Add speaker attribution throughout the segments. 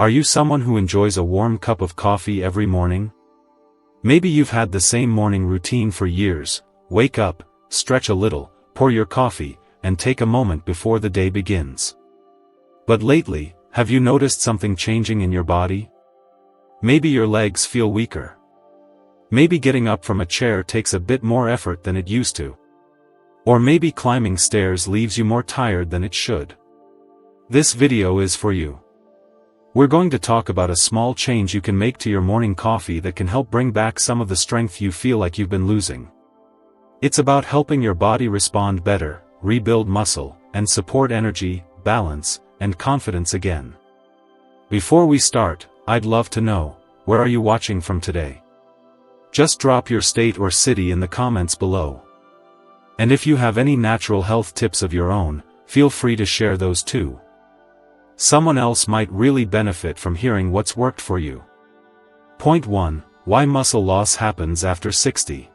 Speaker 1: Are you someone who enjoys a warm cup of coffee every morning? Maybe you've had the same morning routine for years: wake up, stretch a little, pour your coffee, and take a moment before the day begins. But lately, have you noticed something changing in your body? Maybe your legs feel weaker. Maybe getting up from a chair takes a bit more effort than it used to. Or maybe climbing stairs leaves you more tired than it should. This video is for you. We're going to talk about a small change you can make to your morning coffee that can help bring back some of the strength you feel like you've been losing. It's about helping your body respond better, rebuild muscle, and support energy, balance, and confidence again. Before we start, I'd love to know, where are you watching from today? Just drop your state or city in the comments below. And if you have any natural health tips of your own, feel free to share those too. Someone else might really benefit from hearing what's worked for you. Point 1. Why muscle loss happens after 60.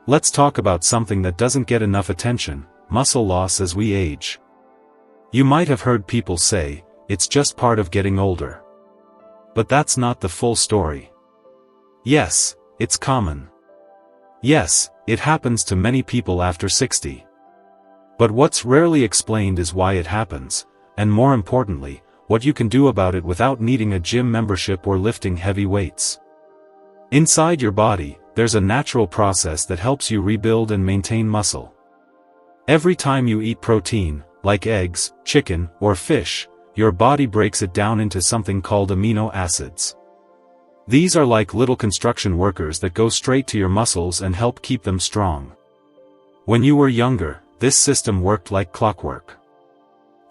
Speaker 1: Let's talk about something that doesn't get enough attention: muscle loss as we age. You might have heard people say, it's just part of getting older. But that's not the full story. Yes, it's common. Yes, it happens to many people after 60. But what's rarely explained is why it happens, and more importantly, what you can do about it without needing a gym membership or lifting heavy weights. Inside your body, there's a natural process that helps you rebuild and maintain muscle. Every time you eat protein, like eggs, chicken, or fish, your body breaks it down into something called amino acids. These are like little construction workers that go straight to your muscles and help keep them strong. When you were younger, this system worked like clockwork.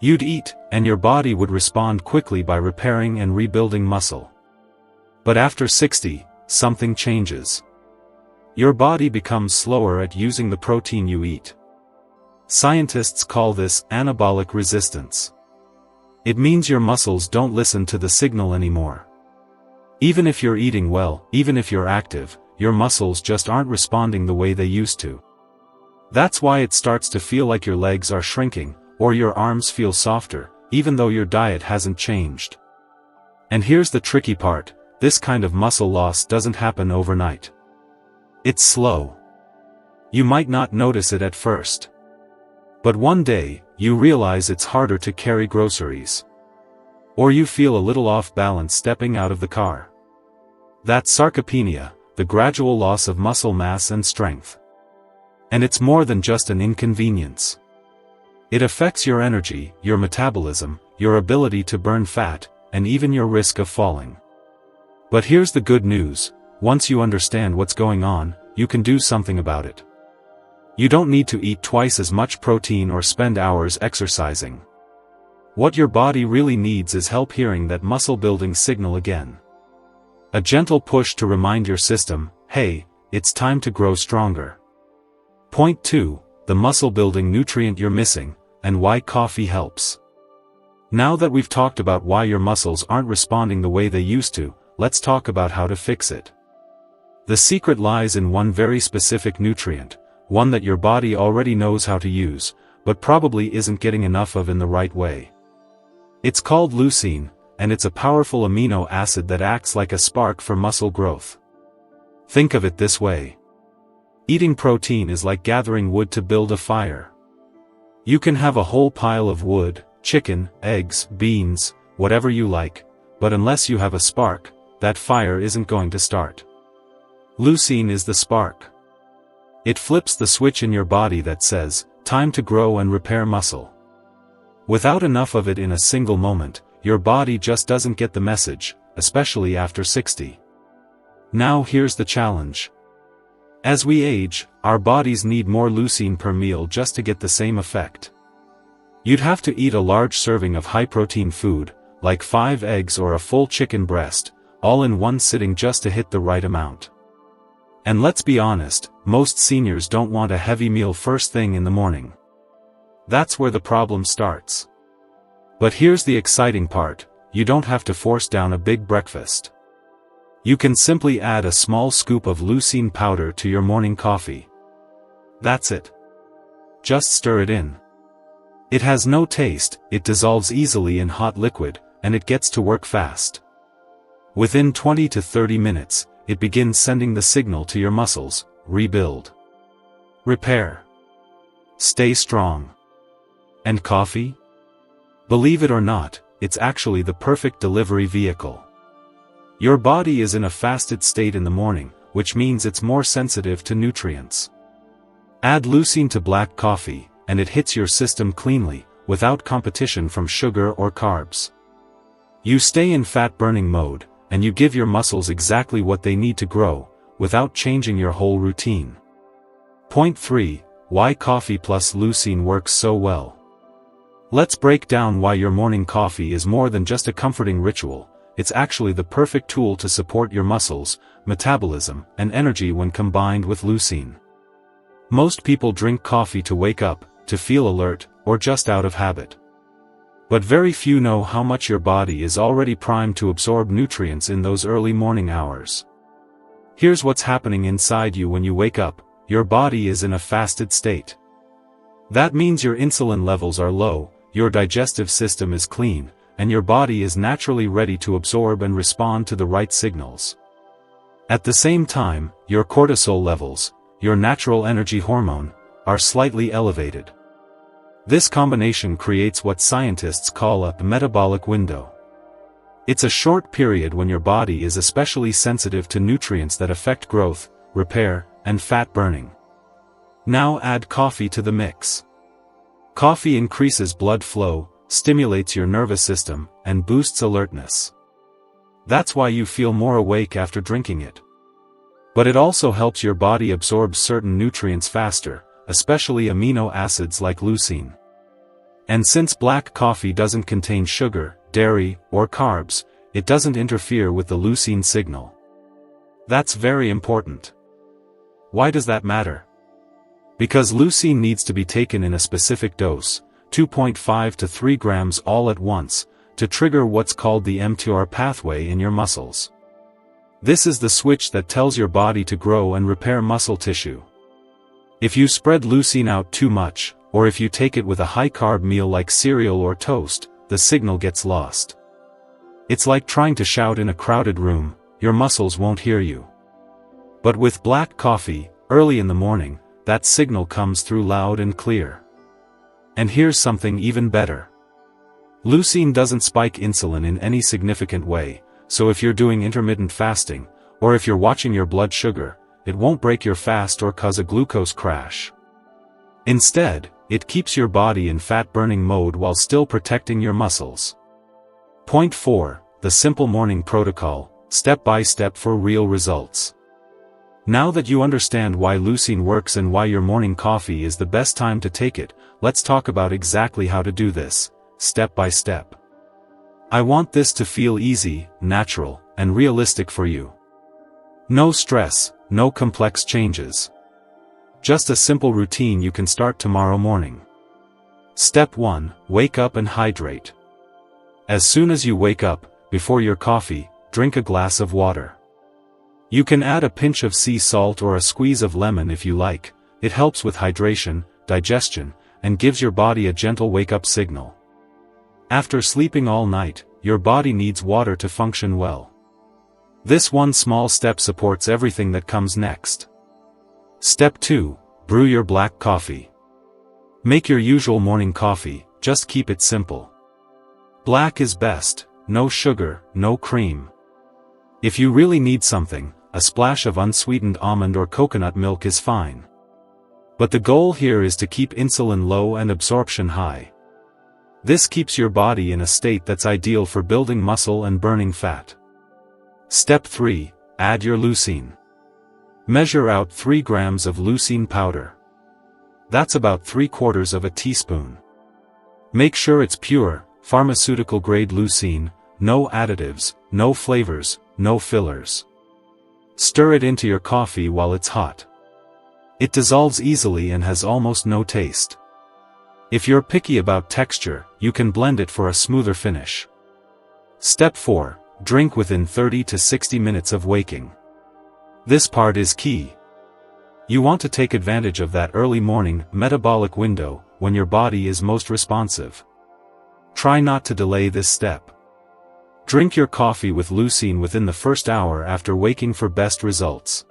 Speaker 1: You'd eat, and your body would respond quickly by repairing and rebuilding muscle. But after 60, something changes. Your body becomes slower at using the protein you eat. Scientists call this anabolic resistance. It means your muscles don't listen to the signal anymore. Even if you're eating well, even if you're active, your muscles just aren't responding the way they used to. That's why it starts to feel like your legs are shrinking, or your arms feel softer, even though your diet hasn't changed. And here's the tricky part: this kind of muscle loss doesn't happen overnight. It's slow. You might not notice it at first. But one day, you realize it's harder to carry groceries. Or you feel a little off balance stepping out of the car. That's sarcopenia, the gradual loss of muscle mass and strength. And it's more than just an inconvenience. It affects your energy, your metabolism, your ability to burn fat, and even your risk of falling. But here's the good news: once you understand what's going on, you can do something about it. You don't need to eat twice as much protein or spend hours exercising. What your body really needs is help hearing that muscle-building signal again. A gentle push to remind your system, hey, it's time to grow stronger. Point 2. The muscle-building nutrient you're missing, and why coffee helps. Now that we've talked about why your muscles aren't responding the way they used to, let's talk about how to fix it. The secret lies in one very specific nutrient, one that your body already knows how to use, but probably isn't getting enough of in the right way. It's called leucine, and it's a powerful amino acid that acts like a spark for muscle growth. Think of it this way. Eating protein is like gathering wood to build a fire. You can have a whole pile of wood, chicken, eggs, beans, whatever you like, but unless you have a spark, that fire isn't going to start. Leucine is the spark. It flips the switch in your body that says, time to grow and repair muscle. Without enough of it in a single moment, your body just doesn't get the message, especially after 60. Now here's the challenge. As we age, our bodies need more leucine per meal just to get the same effect. You'd have to eat a large serving of high-protein food, like 5 eggs or a full chicken breast, all in one sitting just to hit the right amount. And let's be honest, most seniors don't want a heavy meal first thing in the morning. That's where the problem starts. But here's the exciting part: you don't have to force down a big breakfast. You can simply add a small scoop of leucine powder to your morning coffee. That's it. Just stir it in. It has no taste, it dissolves easily in hot liquid, and it gets to work fast. Within 20 to 30 minutes, it begins sending the signal to your muscles: rebuild, repair, stay strong. And coffee? Believe it or not, it's actually the perfect delivery vehicle. Your body is in a fasted state in the morning, which means it's more sensitive to nutrients. Add leucine to black coffee, and it hits your system cleanly, without competition from sugar or carbs. You stay in fat-burning mode, and you give your muscles exactly what they need to grow, without changing your whole routine. Point 3. Why coffee plus leucine works so well. Let's break down why your morning coffee is more than just a comforting ritual. It's actually the perfect tool to support your muscles, metabolism, and energy when combined with leucine. Most people drink coffee to wake up, to feel alert, or just out of habit. But very few know how much your body is already primed to absorb nutrients in those early morning hours. Here's what's happening inside you when you wake up: your body is in a fasted state. That means your insulin levels are low, your digestive system is clean, and your body is naturally ready to absorb and respond to the right signals. At the same time, your cortisol levels, your natural energy hormone, are slightly elevated. This combination creates what scientists call a metabolic window. It's a short period when your body is especially sensitive to nutrients that affect growth, repair, and fat burning. Now add coffee to the mix. Coffee increases blood flow, stimulates your nervous system, and boosts alertness. That's why you feel more awake after drinking it. But it also helps your body absorb certain nutrients faster, especially amino acids like leucine. And since black coffee doesn't contain sugar, dairy, or carbs, it doesn't interfere with the leucine signal. That's very important. Why does that matter? Because leucine needs to be taken in a specific dose, 2.5 to 3 grams all at once, to trigger what's called the mTOR pathway in your muscles. This is the switch that tells your body to grow and repair muscle tissue. If you spread leucine out too much, or if you take it with a high-carb meal like cereal or toast, the signal gets lost. It's like trying to shout in a crowded room: your muscles won't hear you. But with black coffee, early in the morning, that signal comes through loud and clear. And here's something even better. Leucine doesn't spike insulin in any significant way, so if you're doing intermittent fasting, or if you're watching your blood sugar, it won't break your fast or cause a glucose crash. Instead, it keeps your body in fat-burning mode while still protecting your muscles. Point 4. The simple morning protocol, step by step for real results. Now that you understand why leucine works and why your morning coffee is the best time to take it, let's talk about exactly how to do this, step by step. I want this to feel easy, natural, and realistic for you. No stress, no complex changes. Just a simple routine you can start tomorrow morning. Step 1. Wake up and hydrate. As soon as you wake up, before your coffee, drink a glass of water. You can add a pinch of sea salt or a squeeze of lemon if you like. It helps with hydration, digestion, and gives your body a gentle wake-up signal. After sleeping all night, your body needs water to function well. This one small step supports everything that comes next. Step 2. Brew your black coffee. Make your usual morning coffee, just keep it simple. Black is best, no sugar, no cream. If you really need something, a splash of unsweetened almond or coconut milk is fine. But the goal here is to keep insulin low and absorption high. This keeps your body in a state that's ideal for building muscle and burning fat. Step 3. Add your leucine. Measure out 3 grams of leucine powder. That's about 3/4 of a teaspoon. Make sure it's pure, pharmaceutical-grade leucine, no additives, no flavors, no fillers. Stir it into your coffee while it's hot. It dissolves easily and has almost no taste. If you're picky about texture, you can blend it for a smoother finish. Step 4. Drink within 30 to 60 minutes of waking. This part is key. You want to take advantage of that early morning metabolic window when your body is most responsive. Try not to delay this step. Drink your coffee with leucine within the first hour after waking for best results.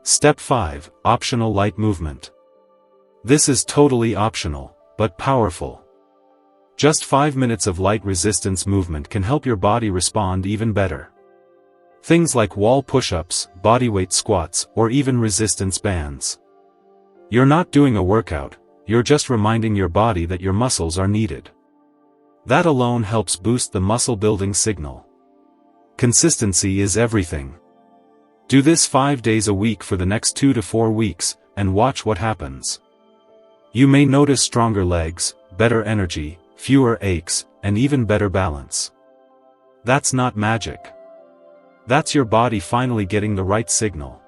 Speaker 1: Step 5. Optional light movement. This is totally optional, but powerful. Just 5 minutes of light resistance movement can help your body respond even better. Things like wall push-ups, bodyweight squats, or even resistance bands. You're not doing a workout, you're just reminding your body that your muscles are needed. That alone helps boost the muscle-building signal. Consistency is everything. Do this 5 days a week for the next 2 to 4 weeks, and watch what happens. You may notice stronger legs, better energy, fewer aches, and even better balance. That's not magic. That's your body finally getting the right signal.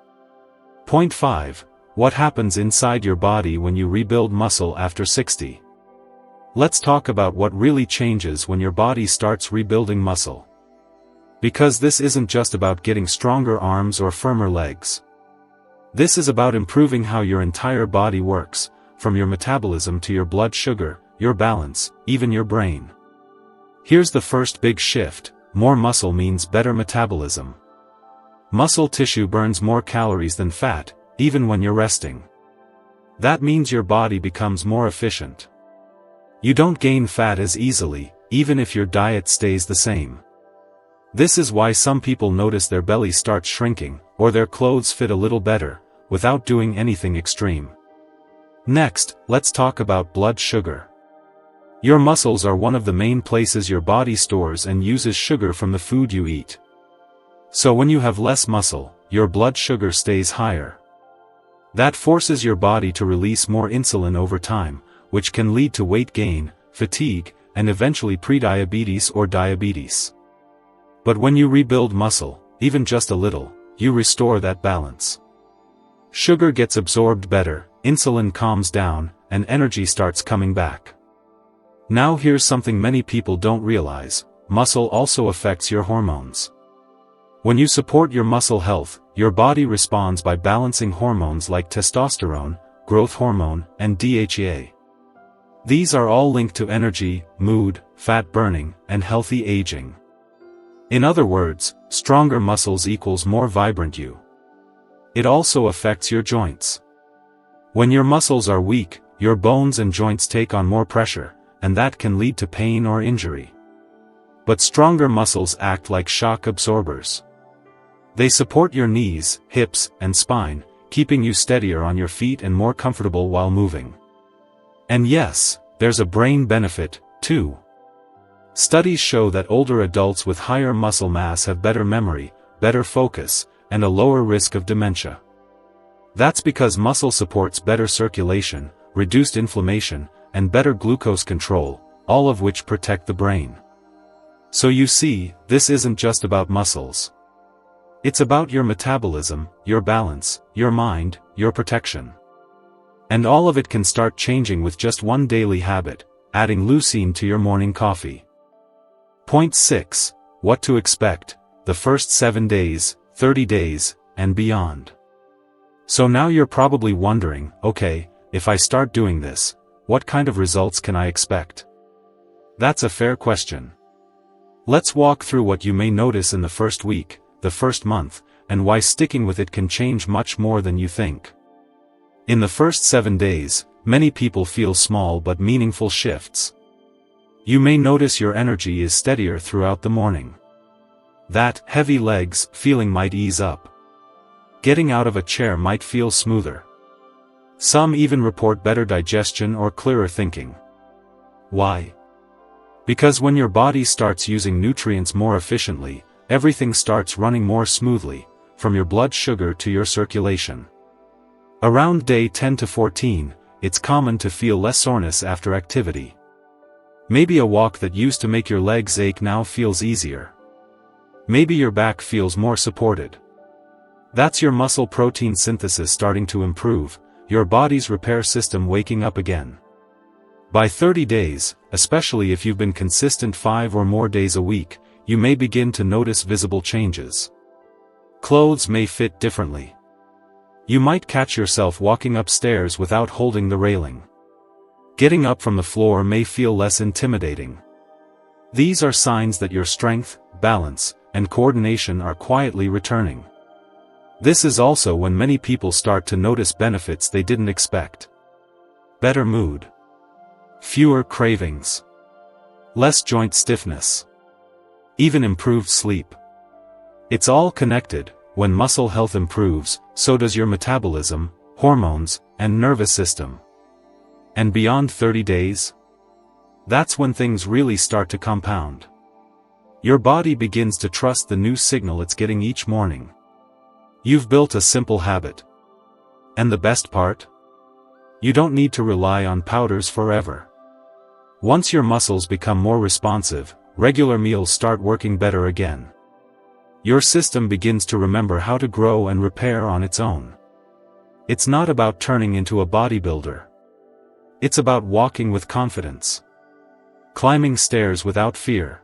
Speaker 1: Point 5. What happens inside your body when you rebuild muscle after 60? Let's talk about what really changes when your body starts rebuilding muscle. Because this isn't just about getting stronger arms or firmer legs. This is about improving how your entire body works, from your metabolism to your blood sugar, your balance, even your brain. Here's the first big shift: more muscle means better metabolism. Muscle tissue burns more calories than fat, even when you're resting. That means your body becomes more efficient. You don't gain fat as easily, even if your diet stays the same. This is why some people notice their belly starts shrinking, or their clothes fit a little better, without doing anything extreme. Next, let's talk about blood sugar. Your muscles are one of the main places your body stores and uses sugar from the food you eat. So when you have less muscle, your blood sugar stays higher. That forces your body to release more insulin over time, which can lead to weight gain, fatigue, and eventually prediabetes or diabetes. But when you rebuild muscle, even just a little, you restore that balance. Sugar gets absorbed better, insulin calms down, and energy starts coming back. Now here's something many people don't realize: muscle also affects your hormones. When you support your muscle health, your body responds by balancing hormones like testosterone, growth hormone, and DHEA. These are all linked to energy, mood, fat burning, and healthy aging. In other words, stronger muscles equals more vibrant you. It also affects your joints. When your muscles are weak, your bones and joints take on more pressure, and that can lead to pain or injury. But stronger muscles act like shock absorbers. They support your knees, hips, and spine, keeping you steadier on your feet and more comfortable while moving. And yes, there's a brain benefit, too. Studies show that older adults with higher muscle mass have better memory, better focus, and a lower risk of dementia. That's because muscle supports better circulation, reduced inflammation, and better glucose control, all of which protect the brain. So you see, this isn't just about muscles. It's about your metabolism, your balance, your mind, your protection. And all of it can start changing with just one daily habit: adding leucine to your morning coffee. Point 6. What to expect: the first 7 days, 30 days, and beyond. So now you're probably wondering, okay, if I start doing this, what kind of results can I expect? That's a fair question. Let's walk through what you may notice in the first week, the first month, and why sticking with it can change much more than you think. In the first 7 days, many people feel small but meaningful shifts. You may notice your energy is steadier throughout the morning. That heavy legs feeling might ease up. Getting out of a chair might feel smoother. Some even report better digestion or clearer thinking. Why? Because when your body starts using nutrients more efficiently, everything starts running more smoothly, from your blood sugar to your circulation. Around day 10 to 14, it's common to feel less soreness after activity. Maybe a walk that used to make your legs ache now feels easier. Maybe your back feels more supported. That's your muscle protein synthesis starting to improve, your body's repair system waking up again. By 30 days, especially if you've been consistent 5 or more days a week, you may begin to notice visible changes. Clothes may fit differently. You might catch yourself walking upstairs without holding the railing. Getting up from the floor may feel less intimidating. These are signs that your strength, balance, and coordination are quietly returning. This is also when many people start to notice benefits they didn't expect. Better mood. Fewer cravings. Less joint stiffness. Even improved sleep. It's all connected. When muscle health improves, so does your metabolism, hormones, and nervous system. And beyond 30 days? That's when things really start to compound. Your body begins to trust the new signal it's getting each morning. You've built a simple habit. And the best part? You don't need to rely on powders forever. Once your muscles become more responsive, regular meals start working better again. Your system begins to remember how to grow and repair on its own. It's not about turning into a bodybuilder. It's about walking with confidence. Climbing stairs without fear.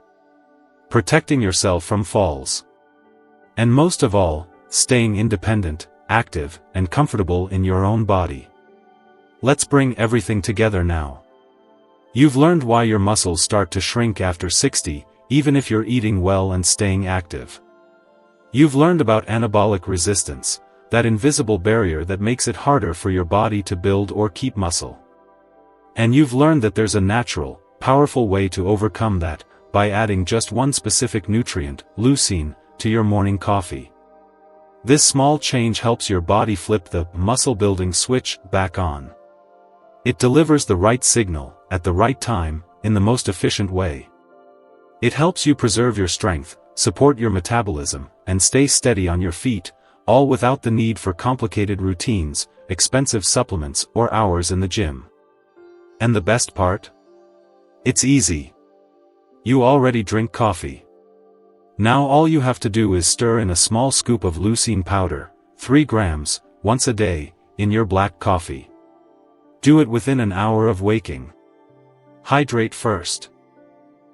Speaker 1: Protecting yourself from falls. And most of all, staying independent, active, and comfortable in your own body. Let's bring everything together now. You've learned why your muscles start to shrink after 60, even if you're eating well and staying active. You've learned about anabolic resistance, that invisible barrier that makes it harder for your body to build or keep muscle. And you've learned that there's a natural, powerful way to overcome that, by adding just one specific nutrient, leucine, to your morning coffee. This small change helps your body flip the muscle-building switch back on. It delivers the right signal, at the right time, in the most efficient way. It helps you preserve your strength, support your metabolism, and stay steady on your feet, all without the need for complicated routines, expensive supplements, or hours in the gym. And the best part? It's easy. You already drink coffee. Now all you have to do is stir in a small scoop of leucine powder, 3 grams, once a day, in your black coffee. Do it within an hour of waking. Hydrate first.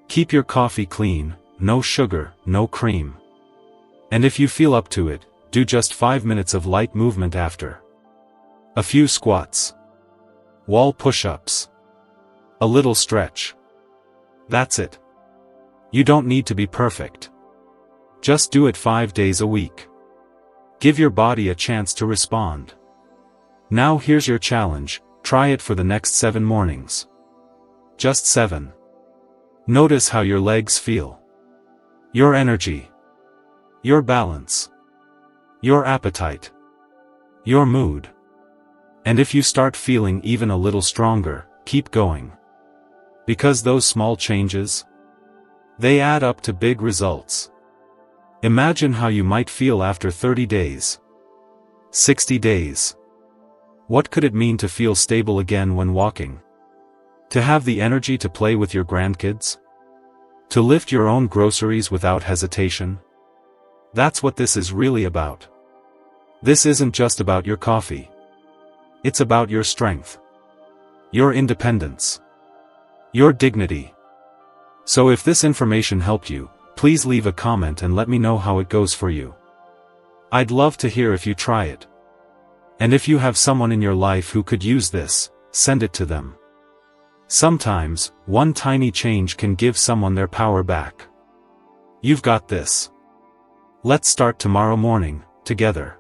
Speaker 1: Keep your coffee clean, no sugar, no cream. And if you feel up to it, do just 5 minutes of light movement after. A few squats. Wall push-ups. A little stretch. That's it. You don't need to be perfect. Just do it 5 days a week. Give your body a chance to respond. Now here's your challenge, try it for the next 7 mornings. Just 7. Notice how your legs feel. Your energy. Your balance. Your appetite. Your mood. And if you start feeling even a little stronger, keep going. Because those small changes, they add up to big results. Imagine how you might feel after 30 days. 60 days. What could it mean to feel stable again when walking? To have the energy to play with your grandkids? To lift your own groceries without hesitation? That's what this is really about. This isn't just about your coffee. It's about your strength. Your independence. Your dignity. So if this information helped you, please leave a comment and let me know how it goes for you. I'd love to hear if you try it. And if you have someone in your life who could use this, send it to them. Sometimes, one tiny change can give someone their power back. You've got this. Let's start tomorrow morning, together.